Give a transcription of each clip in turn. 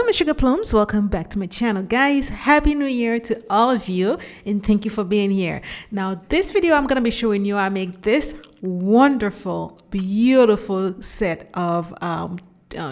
Hello my sugar plums, welcome back to my channel guys. Happy new year to all of you and thank you for being here. Now this video I'm going to be showing you I make this wonderful beautiful set of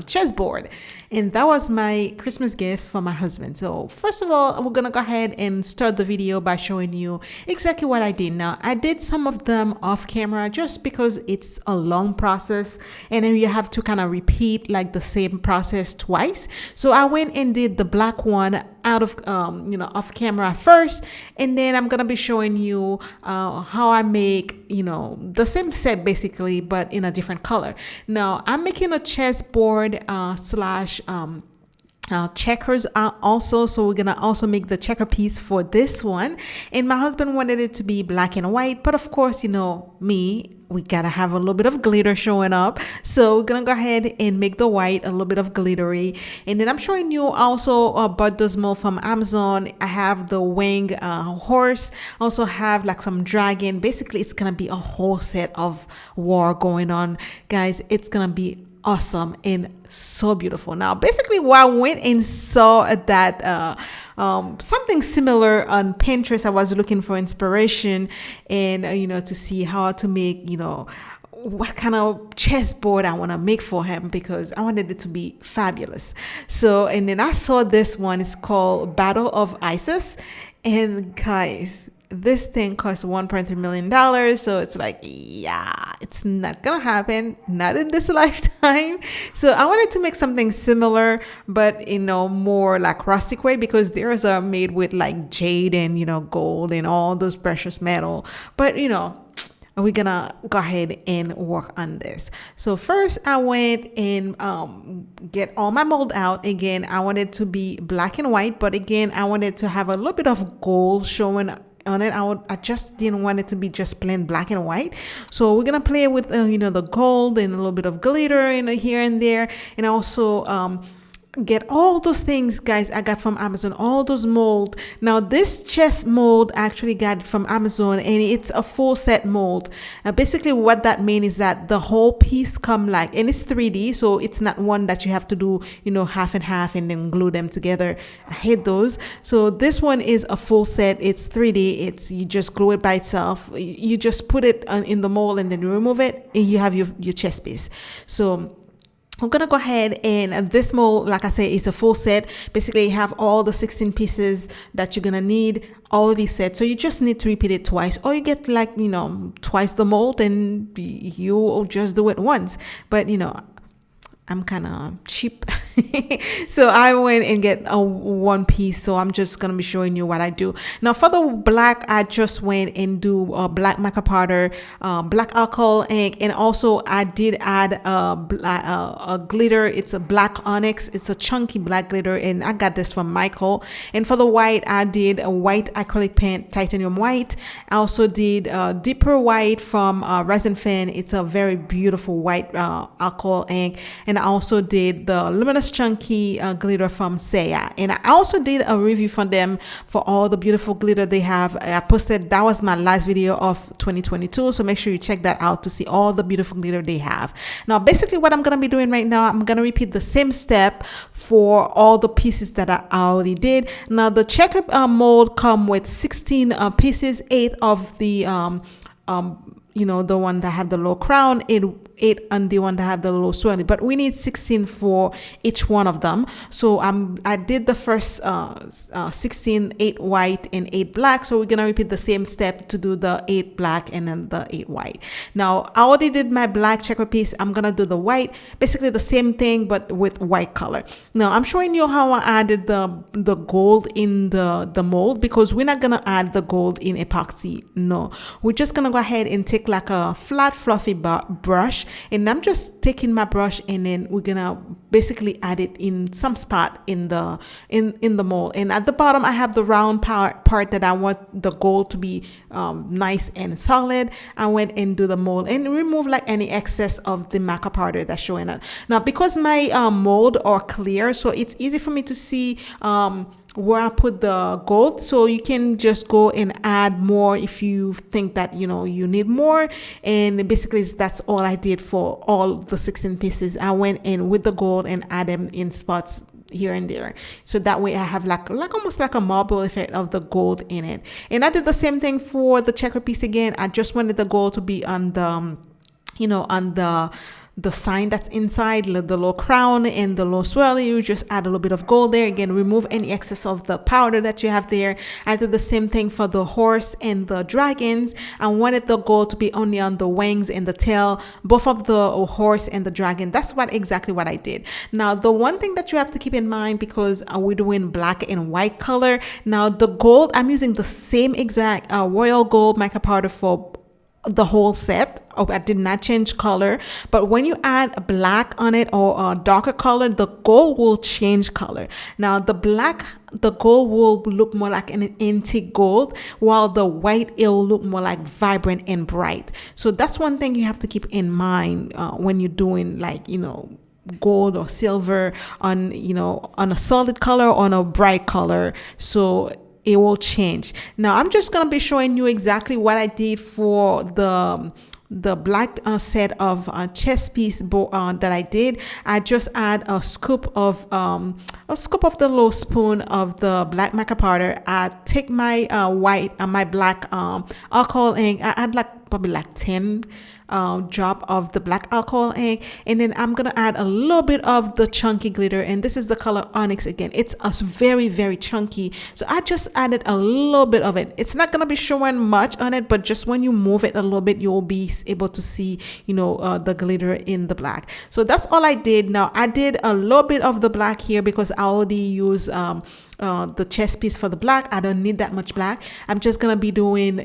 chessboard, and that was my Christmas gift for my husband. So first of all, we're gonna go ahead and start the video by showing you exactly what I did. Now I did some of them off camera just because it's a long process and then you have to kind of repeat like the same process twice. So I went and did the black one out of off camera first, and then I'm gonna be showing you how I make the same set basically but in a different color. Now I'm making a chessboard slash checkers also, so we're gonna also make the checker piece for this one, and my husband wanted it to be black and white, but of course we gotta have a little bit of glitter showing up, so we're gonna go ahead and make the white a little bit of glittery. And then I'm showing you also bought this mold from Amazon. I have the wing horse, also have like some dragon. Basically it's gonna be a whole set of war going on, guys. It's gonna be awesome and so beautiful. Now basically I went and saw that something similar on Pinterest. I was looking for inspiration and to see how to make what kind of chessboard I want to make for him, because I wanted it to be fabulous. So and then I saw this one. It's called Battle of Isis, and guys, this thing costs $1.3 million. So it's like, yeah, it's not gonna happen, not in this lifetime. So I wanted to make something similar, but more like rustic way, because theirs are made with like jade and gold and all those precious metal. But we're gonna go ahead and work on this. So first I went and get all my mold out. Again, I wanted to be black and white, but again I wanted to have a little bit of gold showing on it. I just didn't want it to be just plain black and white. So we're gonna play with the gold and a little bit of glitter here and there, and also get all those things, guys, I got from Amazon, all those mold. Now this chess mold I actually got from Amazon, and it's a full set mold. Basically what that means is that the whole piece come like, and it's 3D, so it's not one that you have to do half and half and then glue them together. I hate those. So this one is a full set. It's 3D. It's you just glue it by itself. You just put it in the mold and then you remove it and you have your chess piece. So I'm gonna go ahead, and this mold, like I said, is a full set. Basically you have all the 16 pieces that you're gonna need, all of these sets. So you just need to repeat it twice, or you get like twice the mold and you just do it once. But I'm kind of cheap. So I went and get a one piece. So I'm just going to be showing you what I do. Now for the black, I just went and do a black mica powder, black alcohol ink, and also I did add a glitter. It's a black onyx. It's a chunky black glitter, and I got this from Michael. And for the white, I did a white acrylic paint, titanium white. I also did deeper white from Resin Fan. It's a very beautiful white alcohol ink. And I also did the Luminous chunky glitter from CEYA, and I also did a review for them for all the beautiful glitter they have. I posted, that was my last video of 2022, so make sure you check that out to see all the beautiful glitter they have. Now basically what I'm going to be doing right now, I'm going to repeat the same step for all the pieces that I already did. Now the checker mold come with 16 pieces, 8 of the the one that have the low crown, 8 on the one that have the low swirly, but we need 16 for each one of them. So I did the first 16, 8 white and 8 black. So we're gonna repeat the same step to do the 8 black and then the 8 white. Now I already did my black checker piece. I'm gonna do the white, basically the same thing but with white color. Now I'm showing you how I added the gold in the mold, because we're not gonna add the gold in epoxy. No, we're just gonna go ahead and take like a flat fluffy brush, and I'm just taking my brush and then we're gonna basically add it in some spot in the mold. And at the bottom I have the round part that I want the gold to be nice and solid. I went and do the mold and remove like any excess of the mica powder that's showing up. Now because my mold are clear, so it's easy for me to see where I put the gold, so you can just go and add more if you think that you need more. And basically that's all I did for all the 16 pieces. I went in with the gold and add them in spots here and there, so that way I have like almost like a marble effect of the gold in it. And I did the same thing for the checker piece again. I just wanted the gold to be on the on the sign that's inside, the little crown and the little swirly. You just add a little bit of gold there. Again, remove any excess of the powder that you have there. I did the same thing for the horse and the dragons. I wanted the gold to be only on the wings and the tail, both of the horse and the dragon. That's exactly what I did. Now, the one thing that you have to keep in mind, because we're doing black and white color, now the gold, I'm using the same exact royal gold mica powder for the whole set. I did not change color, but when you add a black on it or a darker color, the gold will change color. Now the gold will look more like an antique gold, while the white, it will look more like vibrant and bright. So that's one thing you have to keep in mind when you're doing like, gold or silver on, on a solid color or on a bright color. So it will change. Now I'm just going to be showing you exactly what I did for the black set of chest piece that I did. I just add a scoop of the little spoon of the black mica powder. I take my my black alcohol ink. I add probably 10 drop of the black alcohol ink, and then I'm gonna add a little bit of the chunky glitter, and this is the color Onyx. Again, it's a very, very chunky, so I just added a little bit of it. It's not gonna be showing much on it, but just when you move it a little bit, you'll be able to see the glitter in the black. So that's all I did. Now I did a little bit of the black here because I already use the chest piece for the black. I don't need that much black. I'm just gonna be doing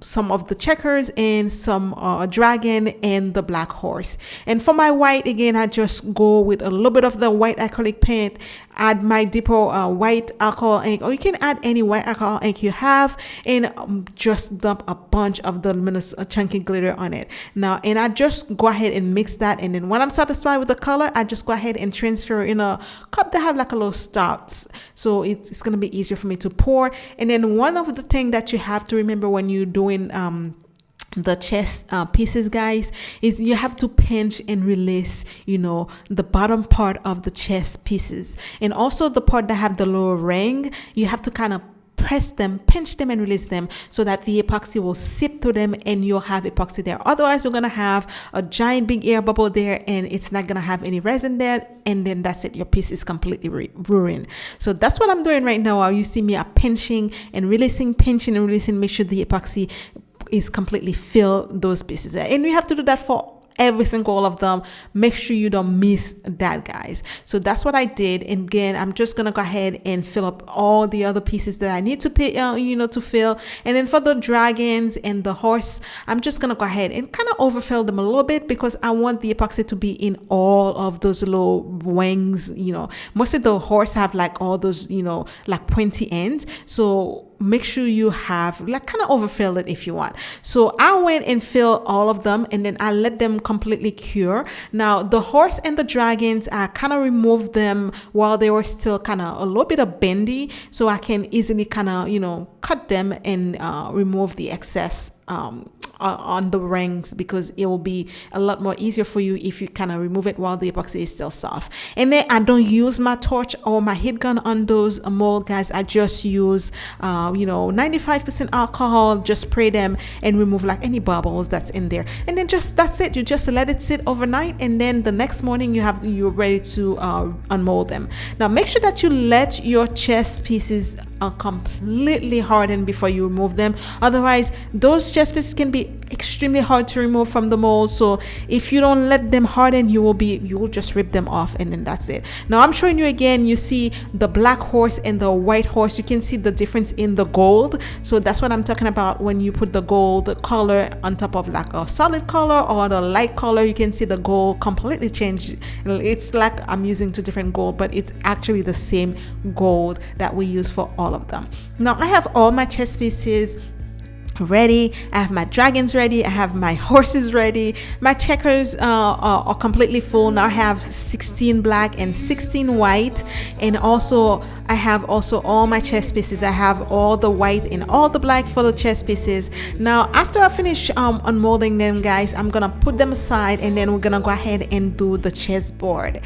some of the checkers and some dragon and the black horse. And for my white, again, I just go with a little bit of the white acrylic paint, add my deeper white alcohol ink, or you can add any white alcohol ink you have, and just dump a bunch of the luminous chunky glitter on it. Now, and I just go ahead and mix that, and then when I'm satisfied with the color, I just go ahead and transfer in a cup that have like a little stouts, so it's going to be easier for me to pour. And then one of the things that you have to remember when you're doing the chest pieces, guys, is you have to pinch and release the bottom part of the chest pieces, and also the part that have the lower ring. You have to kind of press them, pinch them, and release them so that the epoxy will seep through them and you'll have epoxy there. Otherwise, you're gonna have a giant big air bubble there, and it's not gonna have any resin there, and then that's it. Your piece is completely ruined. So that's what I'm doing right now. You see me pinching and releasing, pinching and releasing, make sure the epoxy is completely fill those pieces, and you have to do that for every single of them. Make sure you don't miss that, guys. So that's what I did. And again, I'm just gonna go ahead and fill up all the other pieces that I need to pay, to fill. And then for the dragons and the horse, I'm just gonna go ahead and kind of overfill them a little bit, because I want the epoxy to be in all of those little wings. Most of the horse have like all those like pointy ends, so make sure you have kind of overfill it if you want. So I went and filled all of them, and then I let them completely cure. Now the horse and the dragons, I kind of removed them while they were still kind of a little bit of bendy, so I can easily kind of cut them and remove the excess on the rings, because it will be a lot more easier for you if you kind of remove it while the epoxy is still soft. And then I don't use my torch or my heat gun on those mold, guys. I just use 95% alcohol, just spray them and remove like any bubbles that's in there, and then that's it. You just let it sit overnight, and then the next morning you're ready to unmold them. Now make sure that you let your chest pieces completely harden before you remove them. Otherwise, those chest pieces can be extremely hard to remove from the mold. So if you don't let them harden, you will just rip them off, and then that's it. Now I'm showing you again. You see the black horse and the white horse. You can see the difference in the gold. So that's what I'm talking about. When you put the gold color on top of like a solid color or the light color, you can see the gold completely change. It's like I'm using two different gold, but it's actually the same gold that we use for all of them. Now I have all my chest pieces ready. I have my dragons ready. I have my horses ready. My checkers are completely full. Now I have 16 black and 16 white, and also I have also all my chess pieces. I have all the white and all the black for the chess pieces. Now after I finish unmolding them, guys, I'm gonna put them aside, and then we're gonna go ahead and do the chessboard.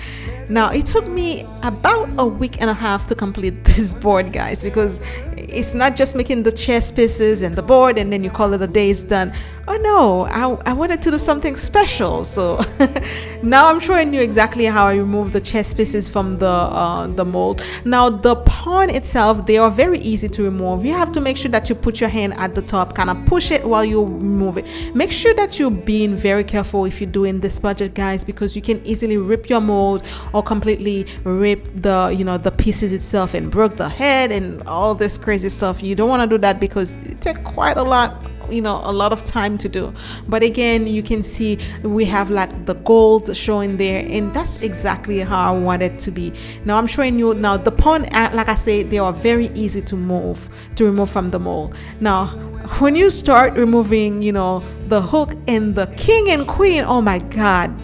Now it took me about a week and a half to complete this board, guys, because it's not just making the chess pieces and the board and then you call it a day, it's done. Oh no, I wanted to do something special. So now I'm showing you exactly how I remove the chess pieces from the mold. Now the pawn itself, they are very easy to remove. You have to make sure that you put your hand at the top, kind of push it while you remove it. Make sure that you're being very careful if you're doing this project, guys, because you can easily rip your mold or completely rip the pieces itself and broke the head and all this crazy stuff. You don't want to do that because it takes quite a lot of time to do. But again, you can see we have like the gold showing there, and that's exactly how I want it to be. Now I'm showing you now the pawn, like I said, they are very easy to remove from the mold. Now when you start removing the hook and the king and queen, oh my god,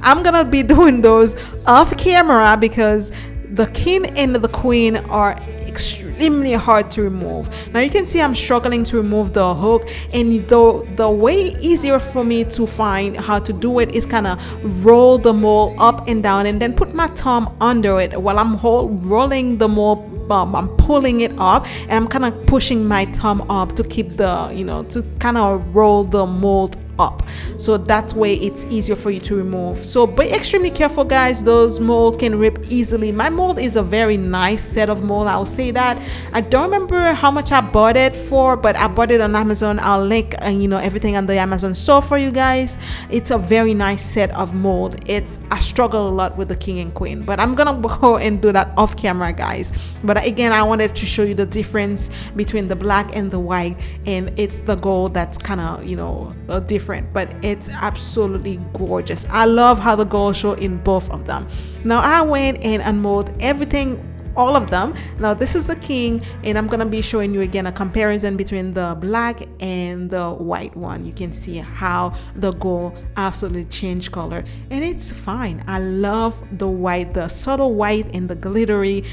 I'm gonna be doing those off camera because the king and the queen are extremely hard to remove. Now you can see I'm struggling to remove the hook, and the way easier for me to find how to do it is kind of roll the mold up and down and then put my thumb under it while I'm rolling the mold. I'm pulling it up and I'm kind of pushing my thumb up to keep to kind of roll the mold up, so that way it's easier for you to remove. So be extremely careful, guys. Those mold can rip easily. My mold is a very nice set of mold, I'll say that. I don't remember how much I bought it for, but I bought it on Amazon. I'll link everything on the Amazon store for you guys. It's a very nice set of mold. I struggle a lot with the king and queen, but I'm gonna go and do that off camera, guys. But again, I wanted to show you the difference between the black and the white, and it's the gold that's kind of different, but it's absolutely gorgeous. I love how the gold show in both of them. Now I went and unmolded everything, all of them. Now this is the king, and I'm gonna be showing you again a comparison between the black and the white one. You can see how the gold absolutely changed color, and it's fine. I love the white, the subtle white and the glittery.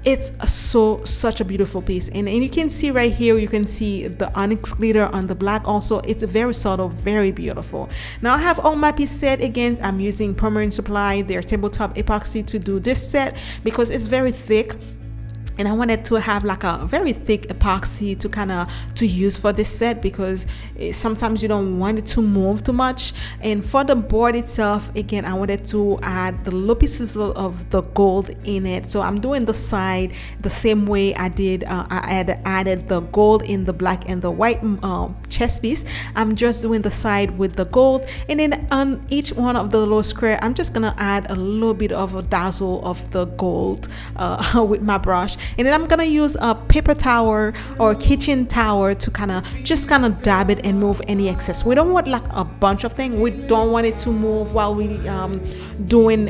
It's such a beautiful piece, and you can see right here, you can see the onyx glitter on the black also. It's very subtle, very beautiful. Now I have all my piece set. Again, I'm using Permanent Supply, their tabletop epoxy, to do this set because it's very thick, and I wanted to have like a very thick epoxy to use for this set because sometimes you don't want it to move too much. And for the board itself, again, I wanted to add the little pieces of the gold in it. So I'm doing the side the same way I did. I added the gold in the black and the white chest piece. I'm just doing the side with the gold, and then on each one of the little square, I'm just gonna add a little bit of a dazzle of the gold with my brush. And then I'm gonna use a paper towel or kitchen towel to kind of dab it and move any excess. We don't want like a bunch of things. We don't want it to move while we doing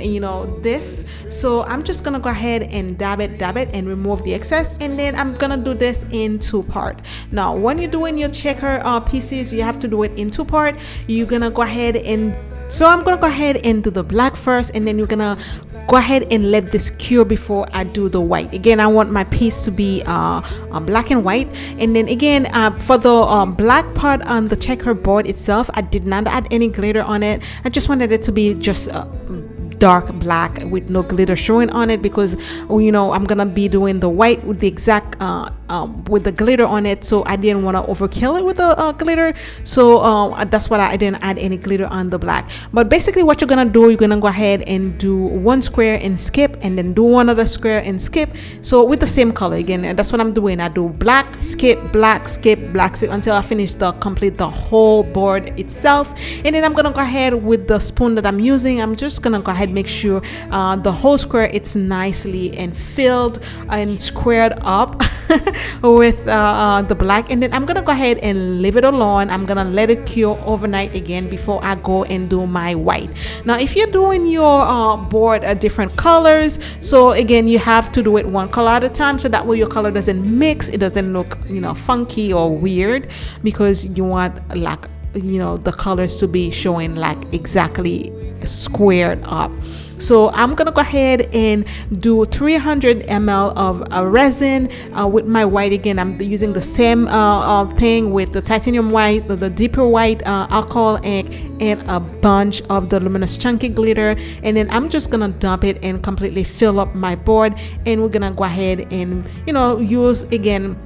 this. So I'm just gonna go ahead and dab it and remove the excess, and then I'm gonna do this in two part. Now when you're doing your checker pieces, you have to do it in two part. You're gonna go ahead and I'm gonna go ahead and do the black first, and then you're gonna go ahead and let this cure before I do the white. Again, I want my piece to be black and white. And then again, for the black part on the checker board itself, I did not add any glitter on it. I just wanted it to be just dark black with no glitter showing on it because I'm gonna be doing the white with the exact with the glitter on it, so I didn't want to overkill it with the glitter. So that's why I didn't add any glitter on the black. But basically what you're gonna do, you're gonna go ahead and do one square and skip, and then do one other square and skip, so with the same color again. And that's what I'm doing. I do black, skip, black, skip, black, skip until I finish complete the whole board itself. And then I'm gonna go ahead with the spoon that I'm using. I'm just gonna go ahead, make sure the whole square it's nicely and filled and squared up. with the black, and then I'm gonna go ahead and leave it alone. I'm gonna let it cure overnight again before I go and do my white. Now if you're doing your board different colors, so again you have to do it one color at a time, so that way your color doesn't mix, it doesn't look, you know, funky or weird, because you want, like, you know, the colors to be showing like exactly squared up. So I'm gonna go ahead and do 300 ml of resin with my white. Again, I'm using the same thing with the titanium white, the deeper white alcohol ink, and a bunch of the luminous chunky glitter, and then I'm just gonna dump it and completely fill up my board. And we're gonna go ahead and, you know, use again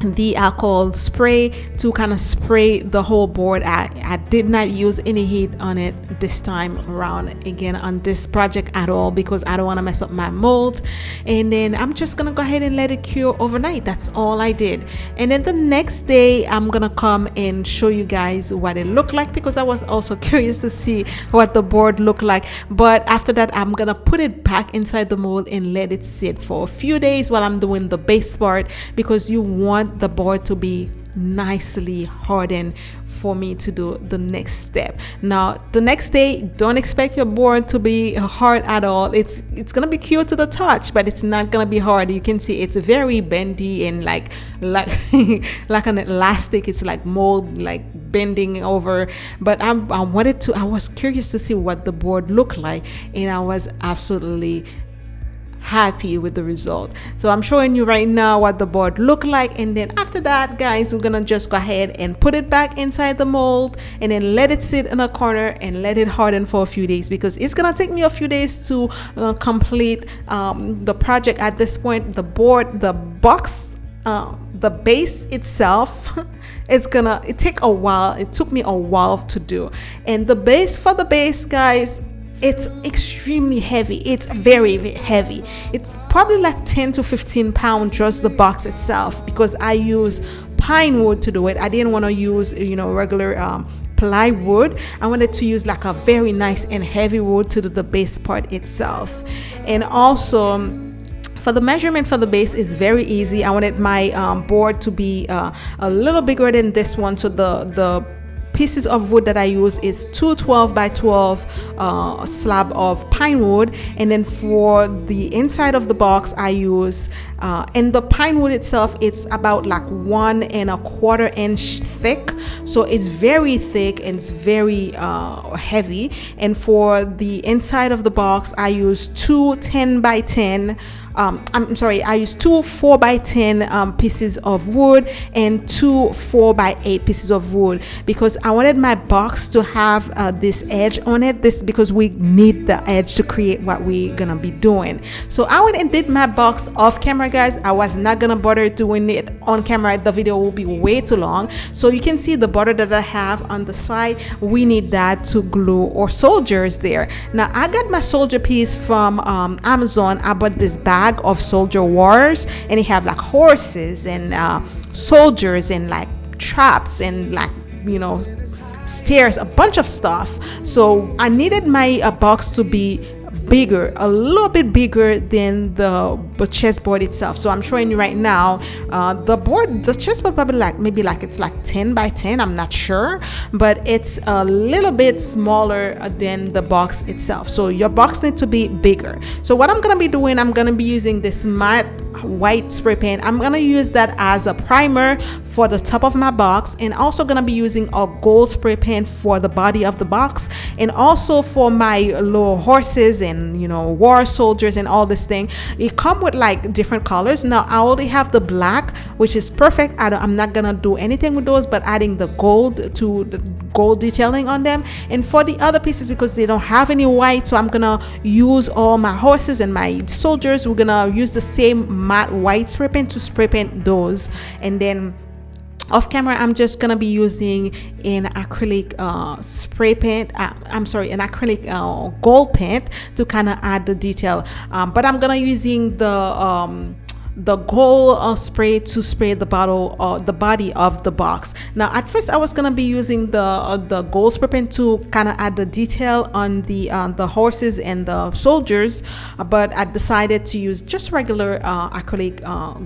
the alcohol spray to kind of spray the whole board. I did not use any heat on it this time around, again, on this project at all, because I don't want to mess up my mold. And then I'm just gonna go ahead and let it cure overnight. That's all I did. And then the next day I'm gonna come and show you guys what it looked like, because I was also curious to see what the board looked like. But after that I'm gonna put it back inside the mold and let it sit for a few days while I'm doing the base part, because you want the board to be nicely hardened for me to do the next step. Now the next day, don't expect your board to be hard at all. It's gonna be cute to the touch, but it's not gonna be hard. You can see it's very bendy and like like an elastic. It's like mold, like bending over. But I was curious to see what the board looked like, and I was absolutely happy with the result. So I'm showing you right now what the board looked like, and then after that, guys, we're gonna just go ahead and put it back inside the mold and then let it sit in a corner and let it harden for a few days, because it's gonna take me a few days to complete the project. At this point, the board, the box, the base itself, it take a while. It took me a while to do. And the base, for the base, guys, it's extremely heavy. It's very, very heavy. It's probably like 10 to 15 pounds just the box itself, because I use pine wood to do it. I didn't want to use, you know, regular plywood. I wanted to use like a very nice and heavy wood to do the base part itself. And also, for the measurement for the base is very easy. I wanted my board to be a little bigger than this one, so the pieces of wood that I use is 2 12 by 12 slab of pine wood. And then for the inside of the box I use and the pine wood itself, it's about like 1 1/4 inch thick, so it's very thick and it's very heavy. And for the inside of the box I use 2 10 by 10 I use 2 4 by 10 pieces of wood and 2 4 by 8 pieces of wood, because I wanted my box to have this edge on it, because we need the edge to create what we're gonna be doing. So I went and did my box off camera, guys. I was not gonna bother doing it on camera. The video will be way too long. So you can see the border that I have on the side. We need that to glue or soldiers there. Now I got my soldier piece from Amazon. I bought this bag of soldier wars, and they have like horses and soldiers and like traps and, like, you know, stairs, a bunch of stuff. So I needed my box to be bigger, a little bit bigger than the chessboard itself. So I'm showing you right now the chessboard probably maybe it's like 10 by 10, I'm not sure, but it's a little bit smaller than the box itself. So your box needs to be bigger. So what I'm gonna be doing, I'm gonna be using this matte white spray paint. I'm gonna use that as a primer for the top of my box, and also gonna be using a gold spray paint for the body of the box, and also for my little horses and, you know, war soldiers and all this thing. It come with like different colors. Now I already have the black, which is perfect. I'm not gonna do anything with those, but adding the gold to the gold detailing on them. And for the other pieces, because they don't have any white, so I'm gonna use all my horses and my soldiers, we're gonna use the same matte white spray paint to spray paint those. And then off camera I'm just gonna be using an acrylic spray paint, an acrylic gold paint to kind of add the detail, but I'm gonna using the gold spray to spray the bottle or the body of the box. Now at first I was gonna be using the gold spray paint to kind of add the detail on the horses and the soldiers, but I decided to use just regular acrylic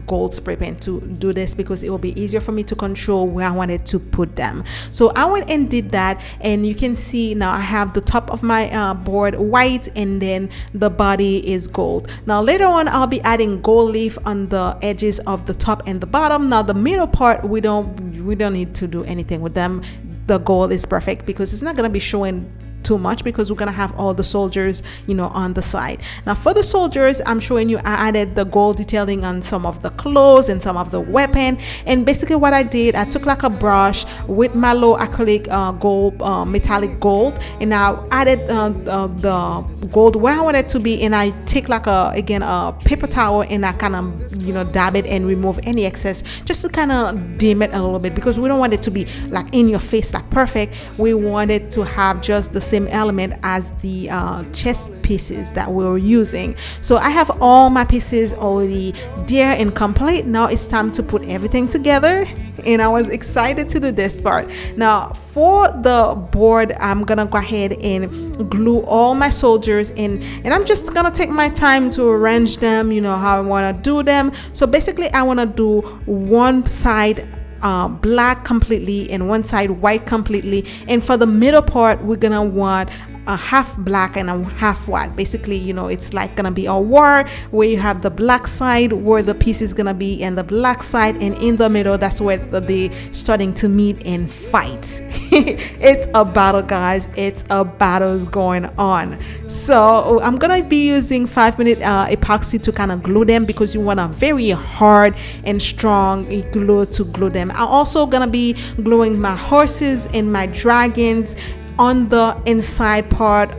gold spray paint to do this because it will be easier for me to control where I wanted to put them. So I went and did that, and you can see now I have the top of my board white, and then the body is gold. Now later on I'll be adding gold leaf on the edges of the top and the bottom. Now the middle part, we don't need to do anything with them. The gold is perfect because it's not going to be showing too much because we're gonna have all the soldiers, you know, on the side. Now for the soldiers, I'm showing you I added the gold detailing on some of the clothes and some of the weapon. And basically what I did, I took like a brush with my low acrylic gold, metallic gold, and I added the gold where I want it to be, and I take like a paper towel, and I kind of, you know, dab it and remove any excess just to kind of dim it a little bit, because we don't want it to be like in your face like perfect. We want it to have just the same element as the chest pieces that we were using. So I have all my pieces already there and complete. Now it's time to put everything together, and I was excited to do this part. Now for the board, I'm gonna go ahead and glue all my soldiers in, and I'm just gonna take my time to arrange them, you know, how I want to do them. So basically I want to do one side black completely and one side white completely, and for the middle part we're gonna want a half black and a half white. Basically, you know, it's like gonna be a war where you have the black side where the piece is gonna be, and the black side, and in the middle that's where they starting to meet and fight. It's a battle, guys. It's a battle's going on. So I'm gonna be using 5-minute epoxy to kind of glue them, because you want a very hard and strong glue to glue them. I'm also gonna be gluing my horses and my dragons on the inside part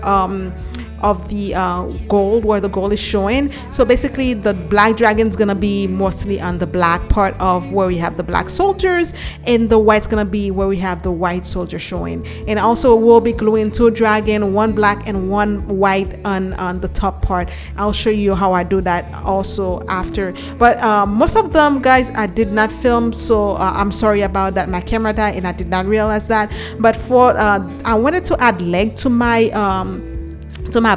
of the gold, where the gold is showing. So basically the black dragon's gonna be mostly on the black part of where we have the black soldiers, and the white's gonna be where we have the white soldier showing. And also we'll be gluing 2 dragon, 1 black and 1 white on the top part. I'll show you how I do that also after, but most of them, guys, I did not film, so I'm sorry about that. My camera died and I did not realize that. But for I wanted to add leg to my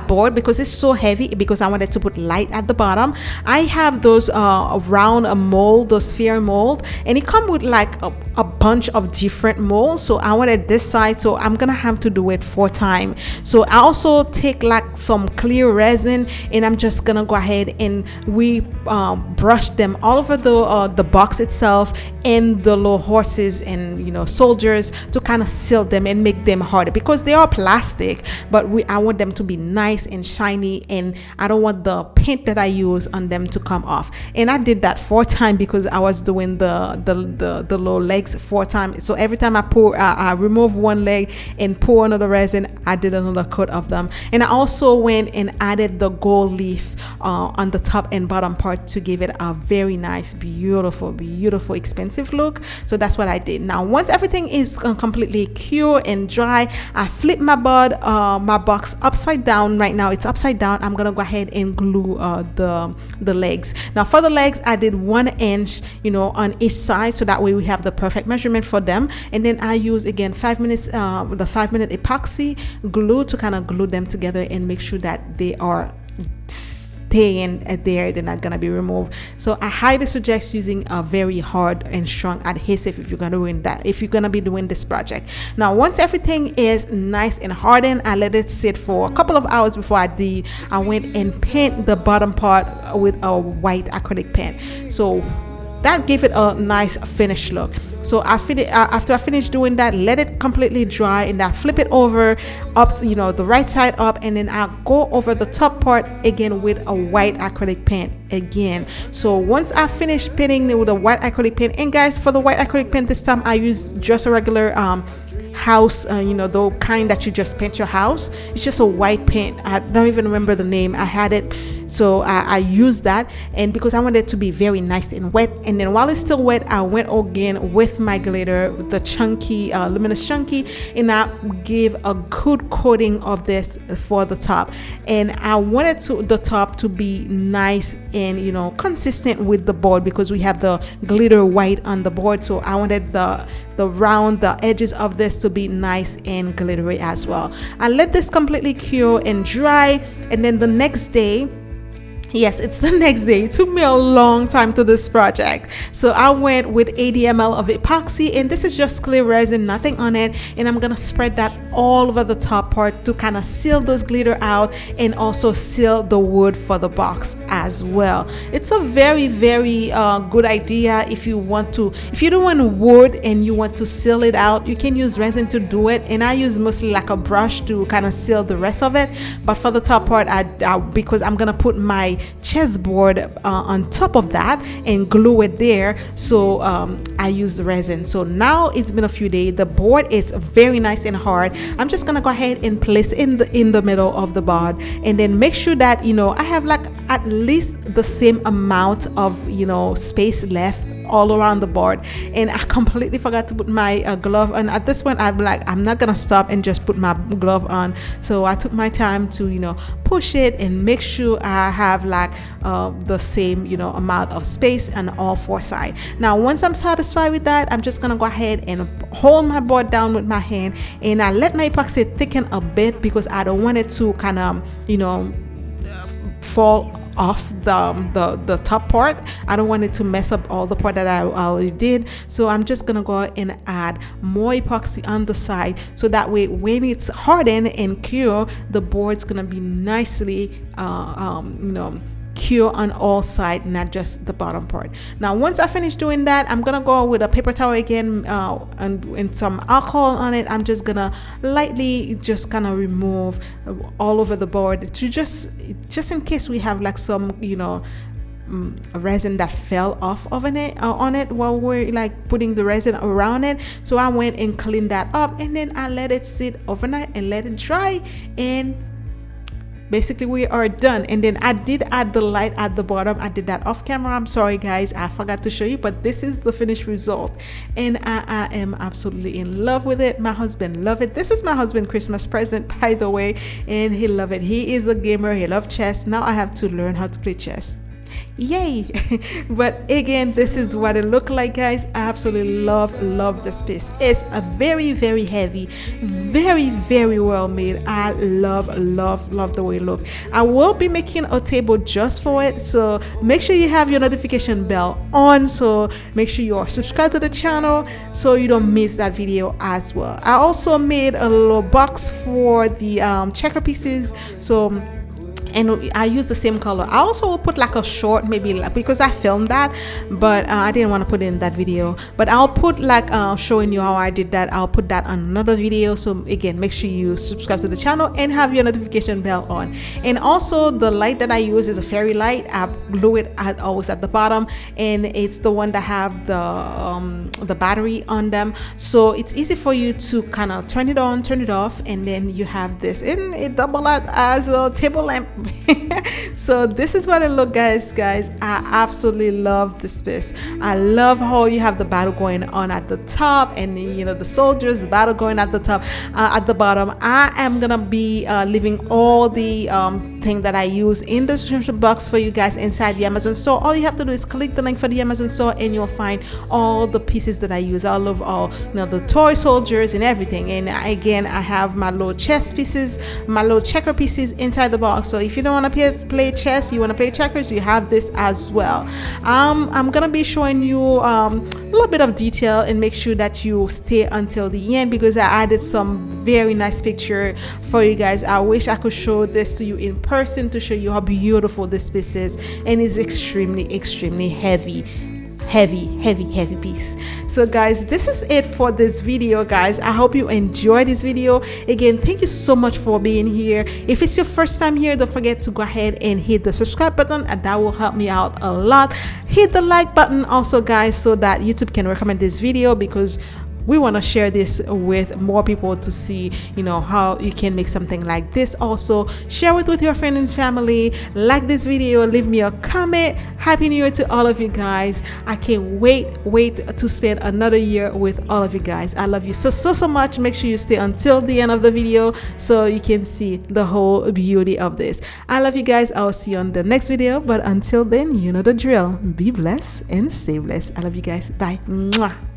board because it's so heavy, because I wanted to put light at the bottom. I have those round mold, those sphere mold, and it come with like a bunch of different molds. So I wanted this side, so I'm gonna have to do it 4 times. So I also take like some clear resin, and I'm just gonna go ahead and we brush them all over the box itself and the little horses and, you know, soldiers, to kind of seal them and make them harder, because they are plastic, but I want them to be nice and shiny, and I don't want the paint that I use on them to come off. And I did that 4 times because I was doing the low legs 4 times. So every time I remove one leg and pour another resin, I did another coat of them. And I also went and added the gold leaf on the top and bottom part to give it a very nice, beautiful, expensive look. So that's what I did. Now once everything is completely cured and dry, I flip my box upside down. Right now it's upside down. I'm gonna go ahead and glue the legs. Now for the legs, I did 1 inch, you know, on each side, so that way we have the perfect measurement for them. And then I use again 5 minutes the 5-minute epoxy glue to kind of glue them together and make sure that they are staying there, they're not gonna be removed. So I highly suggest using a very hard and strong adhesive if you're gonna be doing this project. Now once everything is nice and hardened, I let it sit for a couple of hours before I went and paint the bottom part with a white acrylic paint. So that gave it a nice finished look. So after I finished doing that, let it completely dry, and I flip it over up, you know, the right side up, and then I go over the top part again with a white acrylic paint again. So once I finish painting with a white acrylic paint, and guys, for the white acrylic paint this time I use just a regular house, you know, the kind that you just paint your house. It's just a white paint. I don't even remember the name. I had it, so I used that, and because I wanted it to be very nice and wet. And then while it's still wet, I went again with my glitter, the chunky Luminous chunky, and I gave a good coating of this for the top. And I wanted the top to be nice and, you know, consistent with the board, because we have the glitter white on the board. So I wanted the edges of this to be nice and glittery as well. I let this completely cure and dry, and then the next day, yes, it's the next day. It took me a long time to this project. So I went with 80 ml of epoxy, and this is just clear resin, nothing on it. And I'm gonna spread that all over the top part to kind of seal those glitter out, and also seal the wood for the box as well. It's a very, very good idea if you don't want wood and you want to seal it out. You can use resin to do it, and I use mostly like a brush to kind of seal the rest of it. But for the top part, because I'm gonna put my chessboard on top of that and glue it there, so I use the resin. So now it's been a few days. The board is very nice and hard. I'm just gonna go ahead and place in the middle of the board, and then make sure that, you know, I have like at least the same amount of, you know, space left all around the board. And I completely forgot to put my glove on. At this point, I'm like, I'm not gonna stop and just put my glove on. So I took my time to, you know, push it and make sure I have like the same, you know, amount of space on all four sides. Now once I'm satisfied with that, I'm just gonna go ahead and hold my board down with my hand, and I let my epoxy thicken a bit, because I don't want it to kind of, you know, fall off the top part. I don't want it to mess up all the part that I already did. So I'm just gonna go and add more epoxy on the side, so that way when it's hardened and cure, the board's gonna be nicely you know, cure on all sides, not just the bottom part. Now once I finish doing that, I'm gonna go with a paper towel again and some alcohol on it. I'm just gonna lightly just kind of remove all over the board, to just in case we have like some, you know, resin that fell off of it on it while we're like putting the resin around it. So I went and cleaned that up, and then I let it sit overnight and let it dry, and basically we are done. And then I did add the light at the bottom. I did that off camera. I'm sorry guys, I forgot to show you, but this is the finished result, and I am absolutely in love with it. My husband loved it. This is my husband's Christmas present, by the way, and he loved it. He is a gamer, he loves chess. Now I have to learn how to play chess. Yay. But again, this is what it looked like, guys. I absolutely love this piece. It's a very, very heavy, very, very well made. I love the way it looks. I will be making a table just for it, so make sure you have your notification bell on. So make sure you are subscribed to the channel so you don't miss that video as well. I also made a little box for the checker pieces, so and I use the same color. I also will put like a short, maybe like, because I filmed that, but I didn't want to put it in that video, but I'll put like showing you how I did that. I'll put that on another video. So again, make sure you subscribe to the channel and have your notification bell on. And also the light that I use is a fairy light. I glue it always at the bottom, and it's the one that have the battery on them, so it's easy for you to kind of turn it on, turn it off, and then you have this, and it double out as a table lamp. So this is what it look, guys. I absolutely love this piece. I love how you have the battle going on at the top, and you know, the soldiers, the battle going at the top, at the bottom. I am gonna be leaving all the thing that I use in the description box for you guys inside the Amazon store. All you have to do is click the link for the Amazon store, and you'll find all the pieces that I use. I love all, you know, the toy soldiers and everything. And again, I have my little chess pieces, my little checker pieces inside the box. So if you don't want to play chess, you want to play checkers, you have this as well. I'm gonna be showing you a little bit of detail, and make sure that you stay until the end, because I added some very nice picture for you guys. I wish I could show this to you in person to show you how beautiful this piece is, and it's extremely heavy piece. So guys, this is it for this video, guys. I hope you enjoyed this video. Again, thank you so much for being here. If it's your first time here, don't forget to go ahead and hit the subscribe button, and that will help me out a lot. Hit the like button also, guys, so that YouTube can recommend this video, because we want to share this with more people to see, you know, how you can make something like this. Also share it with your friends and family. Like this video, leave me a comment. Happy New Year to all of you guys. I can't wait to spend another year with all of you guys. I love you so much. Make sure you stay until the end of the video so you can see the whole beauty of this. I love you guys. I'll see you on the next video, but until then, you know the drill. Be blessed and stay blessed. I love you guys. Bye. Mwah.